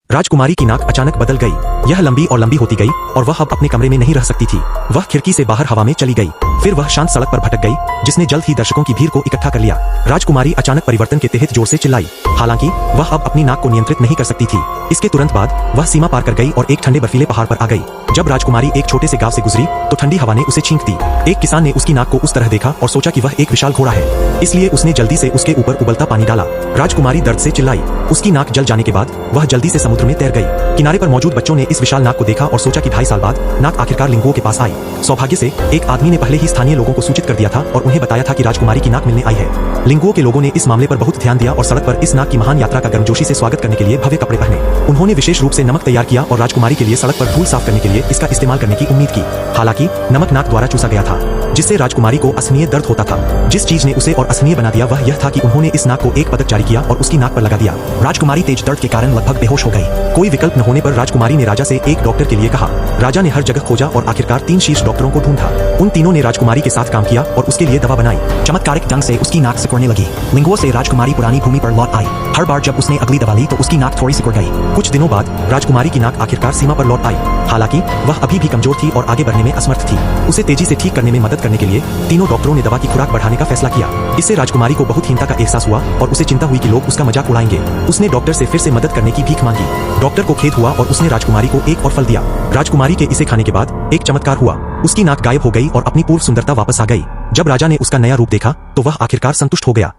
राजकुमारी की नाक अचानक बदल गई। यह लंबी और लंबी होती गई और वह अब अपने कमरे में नहीं रह सकती थी। वह खिड़की से बाहर हवा में चली गई। फिर वह शांत सड़क पर भटक गई, जिसने जल्द ही दर्शकों की भीड़ को इकट्ठा कर लिया। राजकुमारी अचानक परिवर्तन के तहत जोर से चिल्लाई। हालांकि वह अब अपनी नाक को नियंत्रित नहीं कर सकती थी। इसके तुरंत बाद वह सीमा पार कर गई और एक ठंडे बर्फीले पहाड़ पर आ गई। जब राजकुमारी एक छोटे से गांव से गुजरी तो ठंडी हवा ने उसे छींक दी। एक किसान ने उसकी नाक को उस तरह देखा और सोचा कि वह एक विशाल घोड़ा है, इसलिए उसने जल्दी से उसके ऊपर उबलता पानी डाला। राजकुमारी दर्द से चिल्लाई। उसकी नाक जल जाने के बाद वह जल्दी से समुद्र में तैर गई। किनारे पर मौजूद बच्चों ने इस विशाल नाक को देखा और सोचा कि 2.5 साल बाद नाक आखिरकार लिंगुओं के पास आई। सौभाग्य से एक आदमी ने पहले ही स्थानीय लोगों को सूचित कर दिया था और उन्हें बताया था कि राजकुमारी की नाक मिलने आई है। लिंगुओं के लोगों ने इस मामले पर बहुत ध्यान दिया और सड़क पर इस नाक की महान यात्रा का गर्मजोशी से स्वागत करने के लिए भव्य कपड़े पहने। उन्होंने विशेष रूप से नमक तैयार किया और राजकुमारी के लिए सड़क पर धूल साफ करने के लिए इसका इस्तेमाल करने की उम्मीद की। हालांकि नमक नाक द्वारा चूसा गया था, जिससे राजकुमारी को असहनीय दर्द होता था। जिस चीज ने उसे और असहनीय बना दिया वह यह था कि उन्होंने इस नाक को एक पदक जारी किया और उसकी नाक पर लगा दिया। राजकुमारी तेज दर्द के कारण लगभग बेहोश हो गई। कोई विकल्प न होने पर राजकुमारी ने राजा से एक डॉक्टर के लिए कहा। राजा ने हर जगह खोजा और आखिरकार 3 शीर्ष डॉक्टरों को ढूंढा। उन तीनों ने राजकुमारी के साथ काम किया और उसके लिए दवा बनाई। चमत्कारिक ढंग से उसकी नाक सिकुड़ने लगी। लिंगुओं से राजकुमारी पुरानी भूमि पर लौट आई। हर बार जब उसने अगली दवा ली तो उसकी नाक थोड़ी सिकुड़ गई। कुछ दिनों बाद राजकुमारी की नाक आखिरकार सीमा पर लौट आई। हालांकि वह अभी भी कमजोर थी और आगे बढ़ने में असमर्थ थी। उसे तेजी से ठीक करने में मदद करने के लिए तीनों डॉक्टरों ने दवा की खुराक बढ़ाने का फैसला किया। इससे राजकुमारी को बहुत हीनता का एहसास हुआ और उसे चिंता हुई कि लोग उसका मजाक उड़ाएंगे। उसने डॉक्टर से फिर से मदद करने की भीख मांगी। डॉक्टर को खेद हुआ और उसने राजकुमारी को एक और फल दिया। राजकुमारी के इसे खाने के बाद एक चमत्कार हुआ। उसकी नाक गायब हो गई और अपनी पूर्व सुंदरता वापस आ गई। जब राजा ने उसका नया रूप देखा तो वह आखिरकार संतुष्ट हो गया।